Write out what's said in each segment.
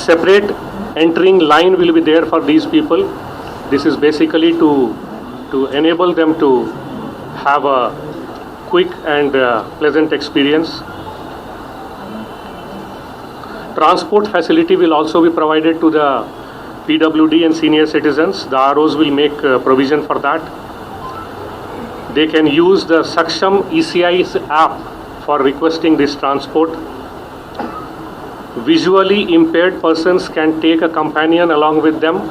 separate entering line will be there for these people. This is basically to enable them to have a quick and pleasant experience. Transport facility will also be provided to the PWD and senior citizens. The ROs will make provision for that. They can use the Saksham ECI's app for requesting this transport. Visually impaired persons can take a companion along with them.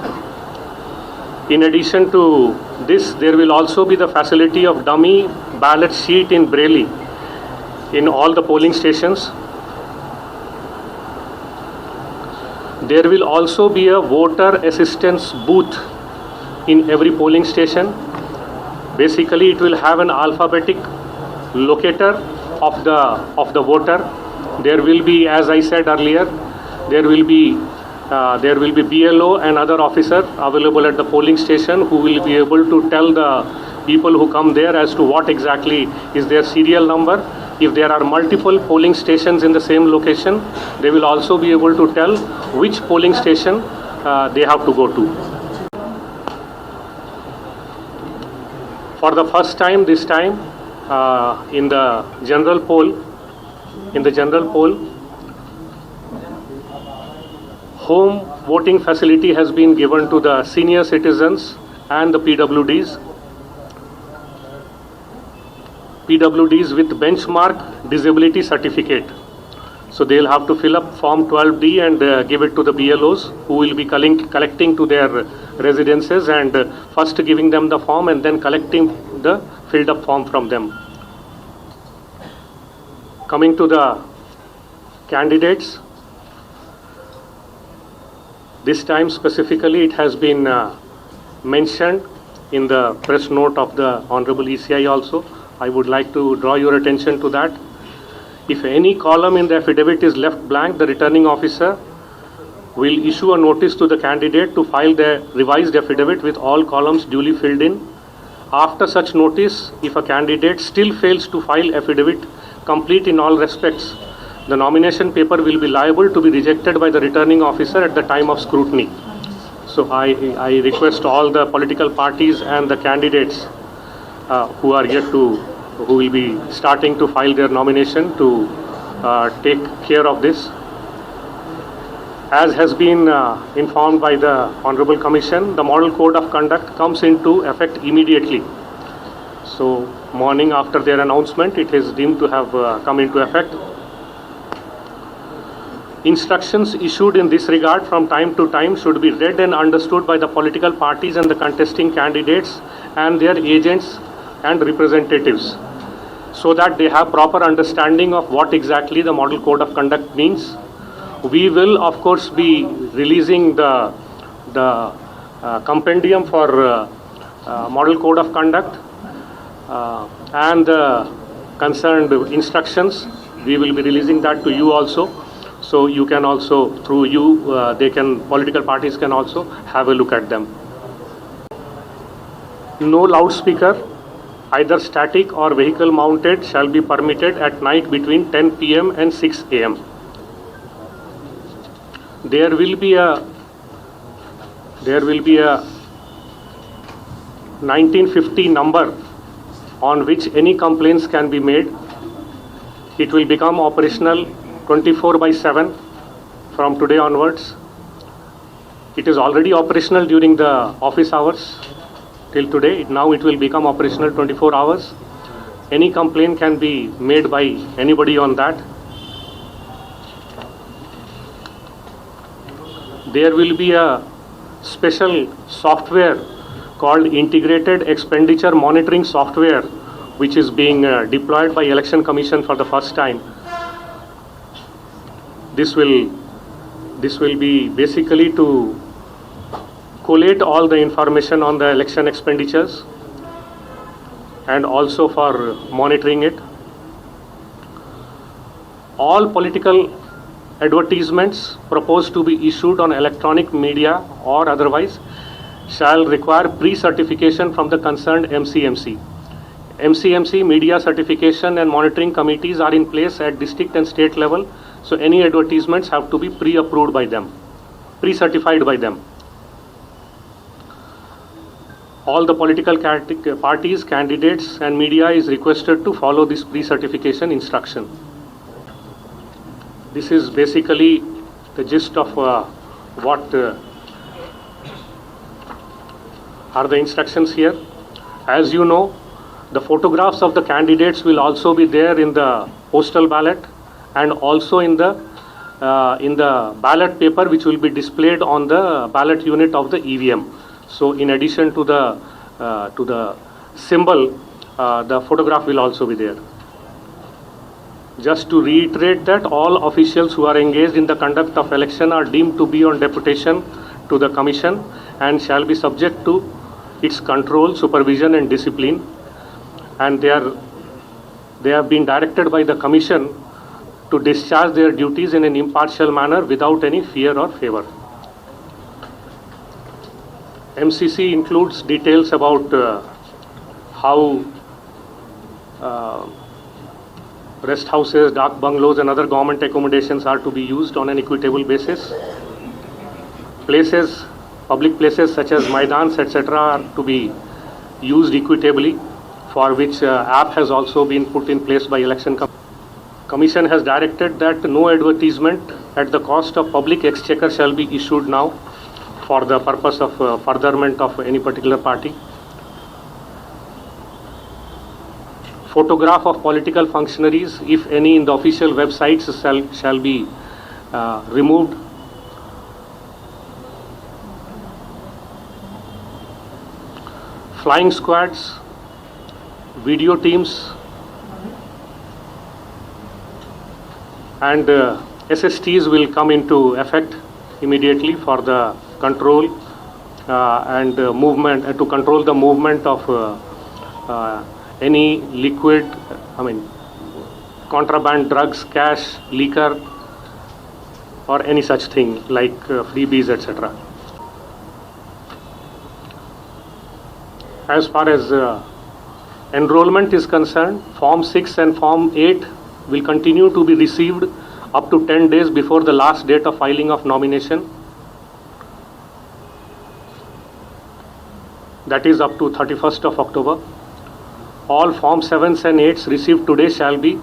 In addition to this, there will also be the facility of dummy ballot sheet in Braille in all the polling stations. There will also be a voter assistance booth in every polling station. Basically, it will have an alphabetic locator of the voter. There will be, as I said earlier, there will be BLO and other officer available at the polling station who will be able to tell the people who come there as to what exactly is their serial number. If there are multiple polling stations in the same location, they will also be able to tell which polling station they have to go to. For the first time this time in the general poll, home voting facility has been given to the senior citizens and the PWDs with benchmark disability certificate. So they'll have to fill up form 12D and give it to the BLOs who will be collecting to their residences and first giving them the form and then collecting the filled up form from them. Coming to the candidates, this time specifically it has been mentioned in the press note of the Honorable ECI also. I would like to draw your attention to that. If any column in the affidavit is left blank, the returning officer will issue a notice to the candidate to file the revised affidavit with all columns duly filled in. After such notice, if a candidate still fails to file affidavit complete in all respects, the nomination paper will be liable to be rejected by the returning officer at the time of scrutiny. So I request all the political parties and the candidates who will be starting to file their nomination to take care of this. As has been informed by the Honorable Commission, the Model Code of Conduct comes into effect immediately. So morning after their announcement, it is deemed to have come into effect. Instructions issued in this regard from time to time should be read and understood by the political parties and the contesting candidates and their agents and representatives, so that they have proper understanding of what exactly the Model Code of Conduct means. We will of course be releasing the compendium for Model Code of Conduct and the concerned instructions. We will be releasing that to you also. So you can also, through you, political parties can also have a look at them. No loudspeaker, either static or vehicle mounted, shall be permitted at night between 10 p.m. and 6 a.m. There will be a 1950 number on which any complaints can be made. It will become operational 24/7 from today onwards. It is already operational during the office hours till today. Now it will become operational 24 hours. Any complaint can be made by anybody on that. There will be a special software called Integrated Expenditure Monitoring Software, which is being deployed by Election Commission for the first time. This will be basically to collate all the information on the election expenditures and also for monitoring it. All political advertisements proposed to be issued on electronic media or otherwise shall require pre-certification from the concerned MCMC. MCMC media certification and monitoring committees are in place at district and state level, so any advertisements have to be pre-approved by them. pre-certified by them. All the political parties, candidates and media is requested to follow this pre-certification instruction. This is basically the gist of what are the instructions here. As you know, the photographs of the candidates will also be there in the postal ballot and also in the ballot paper, which will be displayed on the ballot unit of the EVM. So in addition to the symbol, the photograph will also be there. Just to reiterate that all officials who are engaged in the conduct of election are deemed to be on deputation to the commission and shall be subject to its control, supervision and discipline. And they have been directed by the commission to discharge their duties in an impartial manner without any fear or favor. MCC includes details about how rest houses, dark bungalows and other government accommodations are to be used on an equitable basis. Places, public places such as Maidans, etc. are to be used equitably, for which app has also been put in place by Election Commission has directed that no advertisement at the cost of public exchequer shall be issued now for the purpose of furtherment of any particular party. Photograph of political functionaries, if any, in the official websites shall be removed. Flying squads, video teams and SSTs will come into effect immediately for the control and movement, to control the movement of any liquid, contraband drugs, cash, liquor or any such thing like freebies, etc. As far as enrollment is concerned, Form 6 and Form 8 will continue to be received up to 10 days before the last date of filing of nomination. That is up to 31st of October. All Form 7s and 8s received today shall be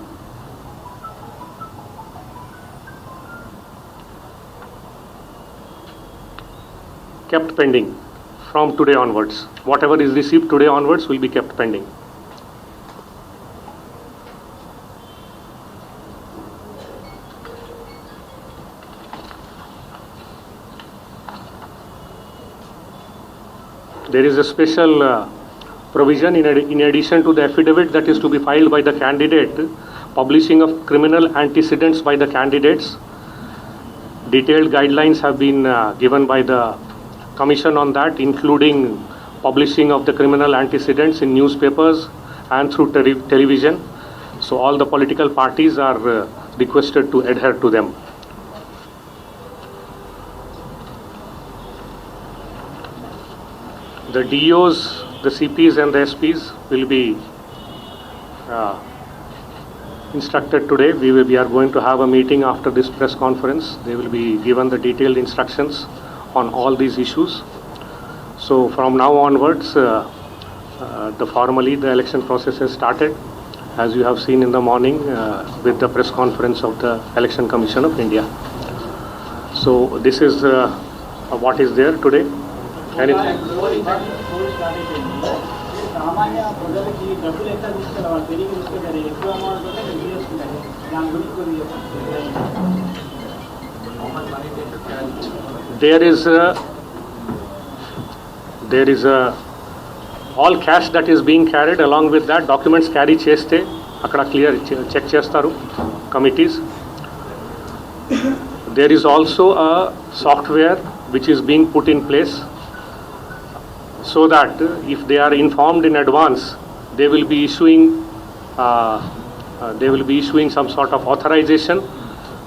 kept pending from today onwards. Whatever is received today onwards will be kept pending. There is a special provision in addition to the affidavit that is to be filed by the candidate, publishing of criminal antecedents by the candidates. Detailed guidelines have been given by the Commission on that, including publishing of the criminal antecedents in newspapers and through television. So all the political parties are requested to adhere to them. The DOs, the CPs and the SPs will be instructed today. We are going to have a meeting after this press conference. They will be given the detailed instructions on all these issues. So from now onwards, formally the election process has started, as you have seen in the morning with the press conference of the Election Commission of India. So this is what is there today. Anything? There is all cash that is being carried. Along with that, documents carry cheste akkada clear check chestaru committees. There is also a software which is being put in place, so that if they are informed in advance, they will be issuing some sort of authorization.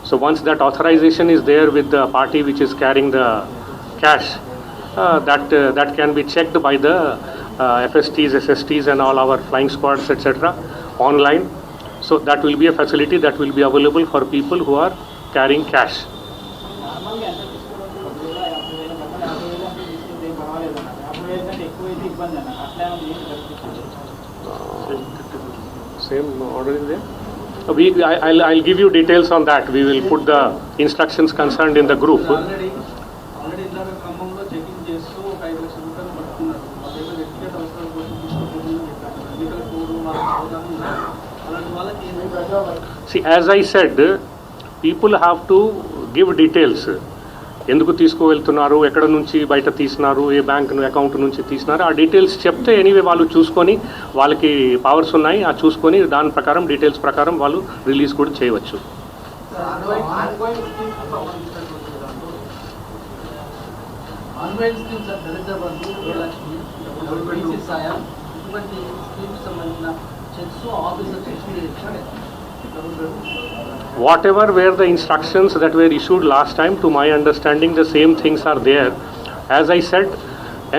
So once that authorization is there with the party which is carrying the cash, that can be checked by the FSTs, SSTs and all our flying squads, etc. online. So that will be a facility that will be available for people who are carrying cash. Same order is there? I'll give you details on that. We will put the instructions concerned in the group. Already ఇట్లా ఖమ్మంలో checking చేస్తూ ఒక 5 లక్షల రూపాయలు పట్టుకున్నారు. వాళ్ళ వ్యక్తిగత అవసరాల కోసం తీసుకోకూడదని చెప్పారు. ఎన్నికల కోడ్ వాళ్ళకి అవగాహన ఉన్నారు. అలాంటి వాళ్ళకి See, as I said, people have to give details. ఎందుకు తీసుకువెళ్తున్నారు, ఎక్కడ నుంచి బయట తీసినారు, ఏ బ్యాంక్ అకౌంట్ నుంచి తీసినారు, ఆ డీటెయిల్స్ చెప్తే ఎనీవే వాళ్ళు చూసుకొని, వాళ్ళకి పవర్స్ ఉన్నాయి, ఆ చూసుకొని దాని ప్రకారం డీటెయిల్స్ ప్రకారం వాళ్ళు రిలీజ్ కూడా చేయవచ్చు. Whatever were the instructions that were issued last time, to my understanding the same things are there. As I said,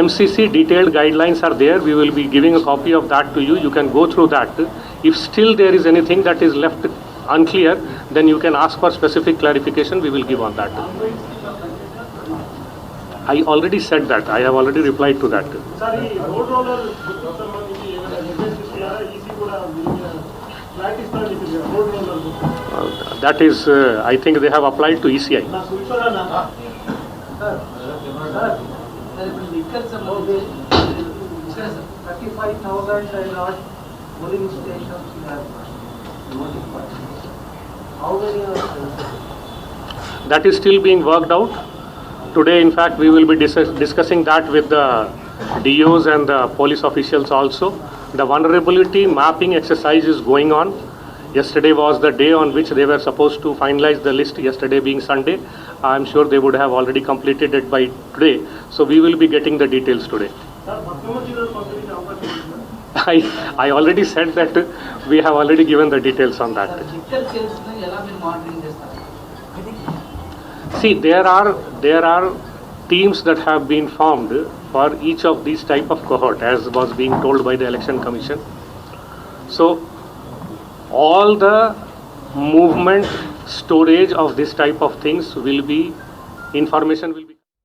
MCC detailed guidelines are there. We will be giving a copy of that to you. You can go through that. If still there is anything that is left unclear, then you can ask for specific clarification. We will give on that. I already said that. I have already replied to that. That is, I think they have applied to ECI. That is still being worked out. Today, in fact, we will be discussing that with the DOs and the police officials also. The vulnerability mapping exercise is going on. Yesterday was the day on which they were supposed to finalize the list, yesterday being Sunday. I am sure they would have already completed it by today. So we will be getting the details today. I already said that we have already given the details on that. See, there are teams that have been formed for each of these type of cohort, as was being told by the Election Commission. So all the movement, storage of this type of things will be, information will be